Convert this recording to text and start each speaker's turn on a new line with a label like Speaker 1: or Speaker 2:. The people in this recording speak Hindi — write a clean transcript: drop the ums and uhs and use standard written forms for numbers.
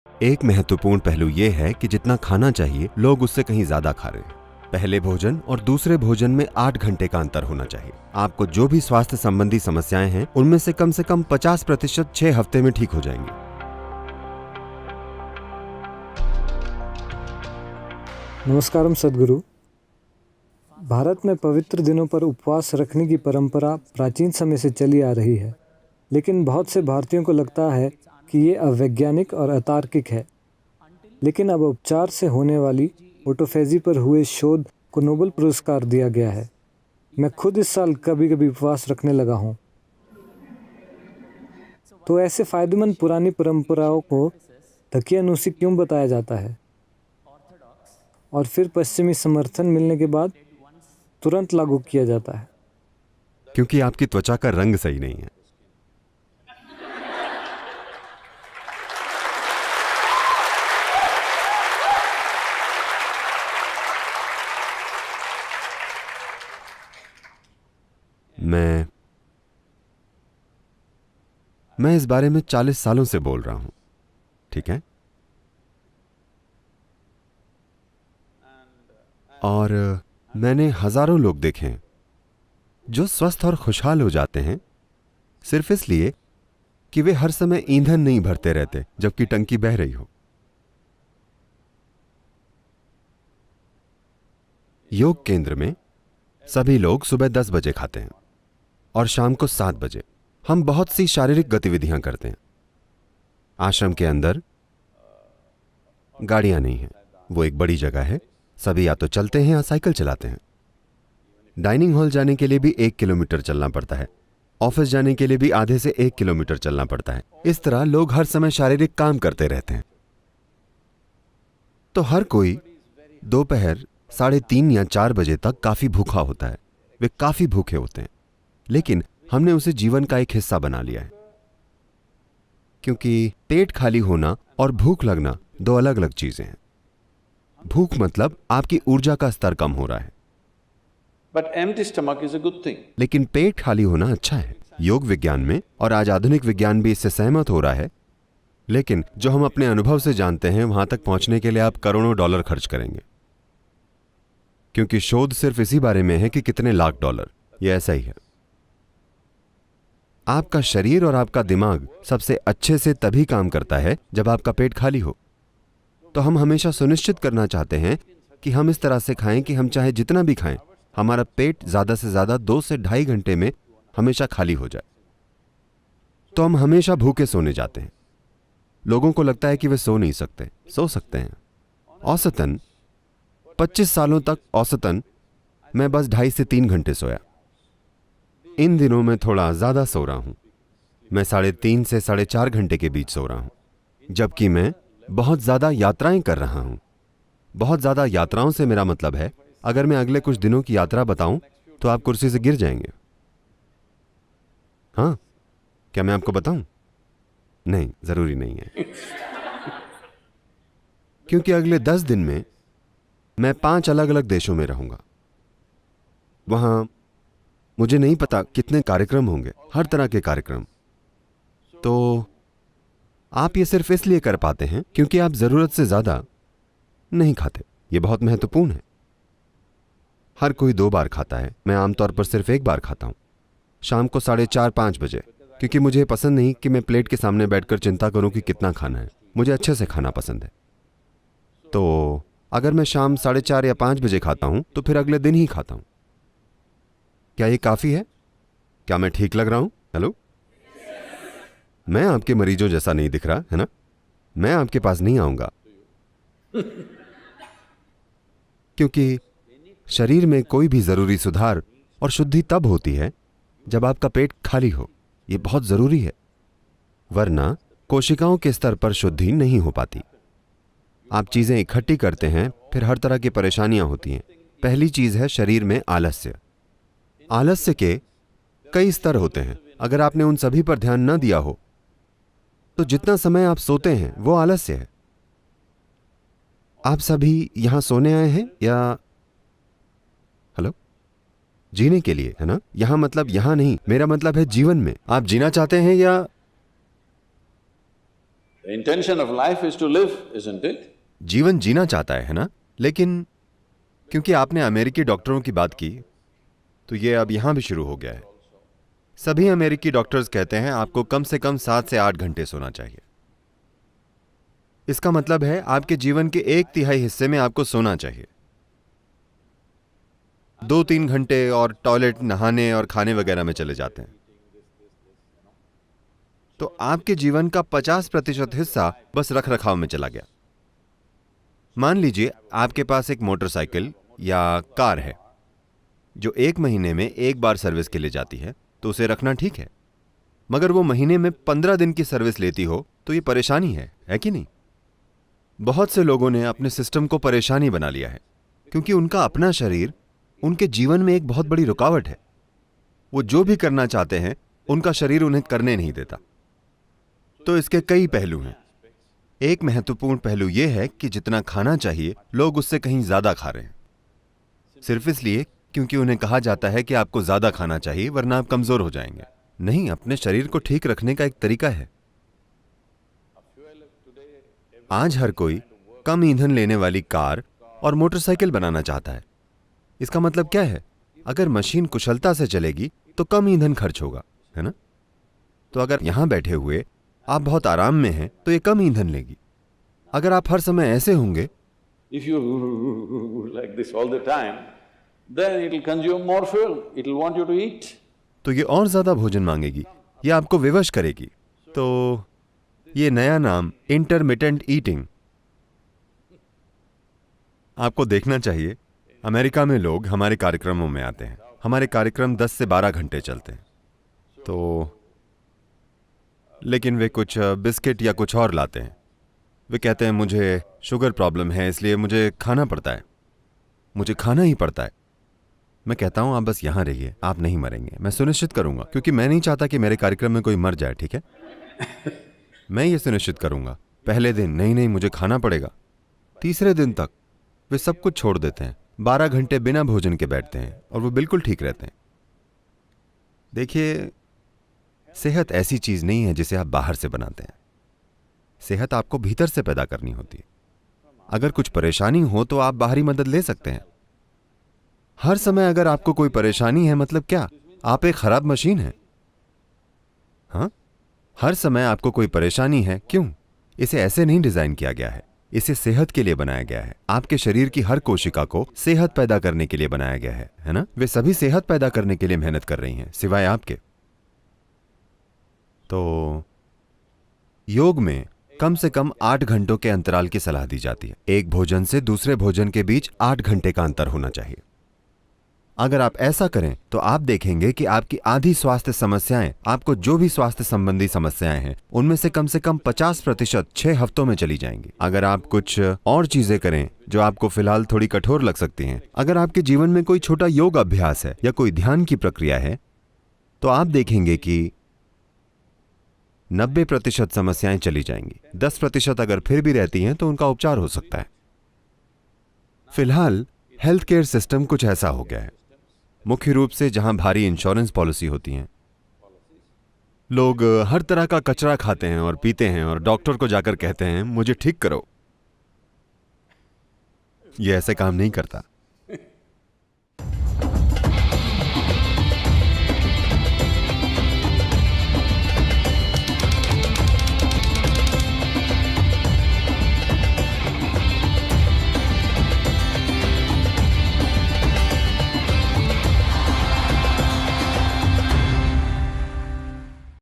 Speaker 1: एक महत्वपूर्ण पहलू ये है कि जितना खाना चाहिए लोग उससे कहीं ज्यादा खा रहे हैं। पहले भोजन और दूसरे भोजन में 8 घंटे का अंतर होना चाहिए। आपको जो भी स्वास्थ्य संबंधी समस्याएं हैं उनमें से कम 50% 6 हफ्ते में ठीक हो जाएंगी।
Speaker 2: नमस्कारम सद्गुरु। भारत में पवित्र दिनों पर उपवास रखने की परंपरा प्राचीन समय से चली आ रही है, लेकिन बहुत से भारतीयों को लगता है कि ये अवैज्ञानिक और अतार्किक है। लेकिन अब उपचार से होने वाली ऑटोफेजी पर हुए शोध को नोबेल पुरस्कार दिया गया है। मैं खुद इस साल कभी कभी उपवास रखने लगा हूँ। तो ऐसे फायदेमंद पुरानी परंपराओं को दकियानूसी क्यों बताया जाता है और फिर पश्चिमी समर्थन मिलने के बाद तुरंत लागू किया जाता है?
Speaker 1: क्योंकि आपकी त्वचा का रंग सही नहीं है। मैं इस बारे में 40 सालों से बोल रहा हूं, ठीक है? और मैंने हजारों लोग देखे हैं जो स्वस्थ और खुशहाल हो जाते हैं सिर्फ इसलिए कि वे हर समय ईंधन नहीं भरते रहते जबकि टंकी बह रही हो। योग केंद्र में सभी लोग सुबह 10 बजे खाते हैं और शाम को 7 बजे। हम बहुत सी शारीरिक गतिविधियां करते हैं। आश्रम के अंदर गाड़ियां नहीं हैं, वो एक बड़ी जगह है। सभी या तो चलते हैं या साइकिल चलाते हैं। डाइनिंग हॉल जाने के लिए भी 1 किलोमीटर चलना पड़ता है। ऑफिस जाने के लिए भी आधे से 1 किलोमीटर चलना पड़ता है। इस तरह लोग हर समय शारीरिक काम करते रहते हैं। तो हर कोई दोपहर 3:30 या 4 बजे तक काफी भूखा होता है। वे काफी भूखे होते हैं, लेकिन हमने उसे जीवन का एक हिस्सा बना लिया है। क्योंकि पेट खाली होना और भूख लगना दो अलग अलग चीजें हैं। भूख मतलब आपकी ऊर्जा का स्तर कम हो रहा है,
Speaker 3: But empty stomach is a good thing.
Speaker 1: लेकिन पेट खाली होना अच्छा है। योग विज्ञान में और आज आधुनिक विज्ञान भी इससे सहमत हो रहा है। लेकिन जो हम अपने अनुभव से जानते हैं, वहां तक पहुंचने के लिए आप करोड़ों डॉलर खर्च करेंगे, क्योंकि शोध सिर्फ इसी बारे में है कि कितने लाख डॉलर। यह ऐसा ही है। आपका शरीर और आपका दिमाग सबसे अच्छे से तभी काम करता है जब आपका पेट खाली हो। तो हम हमेशा सुनिश्चित करना चाहते हैं कि हम इस तरह से खाएं कि हम चाहे जितना भी खाएं, हमारा पेट ज्यादा से ज्यादा 2 से 2.5 घंटे में हमेशा खाली हो जाए। तो हम हमेशा भूखे सोने जाते हैं। लोगों को लगता है कि वे सो नहीं सकते। सो सकते हैं। औसतन 25 सालों तक औसतन मैं बस 2.5 से 3 घंटे सोया। इन दिनों में थोड़ा ज्यादा सो रहा हूं। मैं 3.5 से 4.5 घंटे के बीच सो रहा हूं, जबकि मैं बहुत ज्यादा यात्राएं कर रहा हूं। बहुत ज्यादा यात्राओं से मेरा मतलब है, अगर मैं अगले कुछ दिनों की यात्रा बताऊं तो आप कुर्सी से गिर जाएंगे। हाँ, क्या मैं आपको बताऊं? नहीं, जरूरी नहीं है। क्योंकि अगले 10 दिन में मैं 5 अलग अलग देशों में रहूंगा। वहां मुझे नहीं पता कितने कार्यक्रम होंगे, हर तरह के कार्यक्रम। तो आप ये सिर्फ इसलिए कर पाते हैं क्योंकि आप जरूरत से ज्यादा नहीं खाते। ये बहुत महत्वपूर्ण है। हर कोई 2 बार खाता है, मैं आमतौर पर सिर्फ 1 बार खाता हूं, शाम को 4:30-5 बजे। क्योंकि मुझे पसंद नहीं कि मैं प्लेट के सामने बैठकर चिंता करूं कि कितना खाना है। मुझे अच्छे से खाना पसंद है। तो अगर मैं शाम 4:30 या 5 बजे खाता हूं तो फिर अगले दिन ही खाता हूं। क्या ये काफी है? क्या मैं ठीक लग रहा हूं? हेलो, मैं आपके मरीजों जैसा नहीं दिख रहा है ना? मैं आपके पास नहीं आऊंगा, क्योंकि शरीर में कोई भी जरूरी सुधार और शुद्धि तब होती है जब आपका पेट खाली हो। यह बहुत जरूरी है, वरना कोशिकाओं के स्तर पर शुद्धि नहीं हो पाती। आप चीजें इकट्ठी करते हैं, फिर हर तरह की परेशानियां होती हैं। पहली चीज है शरीर में आलस्य। आलस्य के कई स्तर होते हैं। अगर आपने उन सभी पर ध्यान न दिया हो तो जितना समय आप सोते हैं वो आलस्य है। आप सभी यहां सोने आए हैं या हेलो जीने के लिए, है ना? यहां मतलब यहां नहीं, मेरा मतलब है जीवन में। आप जीना चाहते हैं या
Speaker 3: The intention of life is to live, isn't it?
Speaker 1: जीवन जीना चाहता है ना? लेकिन क्योंकि आपने अमेरिकी डॉक्टरों की बात की, तो ये अब यहां भी शुरू हो गया है। सभी अमेरिकी डॉक्टर्स कहते हैं आपको कम से कम 7 से 8 घंटे सोना चाहिए। इसका मतलब है आपके जीवन के 1/3 हिस्से में आपको सोना चाहिए। 2-3 घंटे और टॉयलेट, नहाने और खाने वगैरह में चले जाते हैं, तो आपके जीवन का 50% हिस्सा बस रख रखाव में चला गया। मान लीजिए आपके पास एक मोटरसाइकिल या कार है जो 1 महीने में 1 बार सर्विस के लिए जाती है, तो उसे रखना ठीक है। मगर वो महीने में 15 दिन की सर्विस लेती हो तो ये परेशानी है कि नहीं? बहुत से लोगों ने अपने सिस्टम को परेशानी बना लिया है, क्योंकि उनका अपना शरीर उनके जीवन में एक बहुत बड़ी रुकावट है। वो जो भी करना चाहते हैं उनका शरीर उन्हें करने नहीं देता। तो इसके कई पहलू हैं। एक महत्वपूर्ण पहलू यह है कि जितना खाना चाहिए लोग उससे कहीं ज्यादा खा रहे हैं, सिर्फ इसलिए क्योंकि उन्हें कहा जाता है कि आपको ज्यादा खाना चाहिए वरना आप कमजोर हो जाएंगे। नहीं, अपने शरीर को ठीक रखने का एक तरीका है। आज हर कोई कम ईंधन लेने वाली कार और मोटरसाइकिल बनाना चाहता है। इसका मतलब क्या है? अगर मशीन कुशलता से चलेगी तो कम ईंधन खर्च होगा, है ना? तो अगर यहां बैठे हुए आप बहुत आराम में हैं तो ये कम ईंधन लेगी। अगर आप हर समय ऐसे होंगे,
Speaker 3: If you like this all the time, then it will consume more fuel. It will want you to eat.
Speaker 1: तो ये और ज्यादा भोजन मांगेगी, ये आपको विवश करेगी। तो ये नया नाम इंटरमिटेंट ईटिंग। आपको देखना चाहिए, अमेरिका में लोग हमारे कार्यक्रमों में आते हैं। हमारे कार्यक्रम 10 से 12 घंटे चलते हैं, तो लेकिन वे कुछ बिस्किट या कुछ और लाते हैं। वे कहते हैं मुझे शुगर प्रॉब्लम है इसलिए मुझे खाना पड़ता है, मुझे खाना ही पड़ता है। मैं कहता हूं आप बस यहां रहिए, आप नहीं मरेंगे, मैं सुनिश्चित करूंगा, क्योंकि मैं नहीं चाहता कि मेरे कार्यक्रम में कोई मर जाए, ठीक है? मैं ये सुनिश्चित करूंगा। पहले दिन नहीं मुझे खाना पड़ेगा, तीसरे दिन तक वे सब कुछ छोड़ देते हैं, 12 घंटे बिना भोजन के बैठते हैं और वो बिल्कुल ठीक रहते हैं। देखिए, सेहत ऐसी चीज नहीं है जिसे आप बाहर से बनाते हैं। सेहत आपको भीतर से पैदा करनी होती है। अगर कुछ परेशानी हो तो आप बाहरी मदद ले सकते हैं। हर समय अगर आपको कोई परेशानी है मतलब क्या? आप एक खराब मशीन हैं। हाँ, हर समय आपको कोई परेशानी है, क्यों? इसे ऐसे नहीं डिजाइन किया गया है, इसे सेहत के लिए बनाया गया है। आपके शरीर की हर कोशिका को सेहत पैदा करने के लिए बनाया गया है ना? वे सभी सेहत पैदा करने के लिए मेहनत कर रही हैं, सिवाय आपके। तो योग में कम से कम 8 घंटों के अंतराल की सलाह दी जाती है। एक भोजन से दूसरे भोजन के बीच 8 घंटे का अंतर होना चाहिए। अगर आप ऐसा करें तो आप देखेंगे कि आपकी आधी स्वास्थ्य समस्याएं, आपको जो भी स्वास्थ्य संबंधी समस्याएं हैं, उनमें से कम 50% 6 हफ्तों में चली जाएंगी। अगर आप कुछ और चीजें करें जो आपको फिलहाल थोड़ी कठोर लग सकती हैं, अगर आपके जीवन में कोई छोटा योग अभ्यास है या कोई ध्यान की प्रक्रिया है, तो आप देखेंगे कि 90% समस्याएं चली जाएंगी। 10% अगर फिर भी रहती हैं तो उनका उपचार हो सकता है। फिलहाल हेल्थ केयर सिस्टम कुछ ऐसा हो गया है, मुख्य रूप से जहां भारी इंश्योरेंस पॉलिसी होती हैं। लोग हर तरह का कचरा खाते हैं और पीते हैं और डॉक्टर को जाकर कहते हैं मुझे ठीक करो। यह ऐसे काम नहीं करता।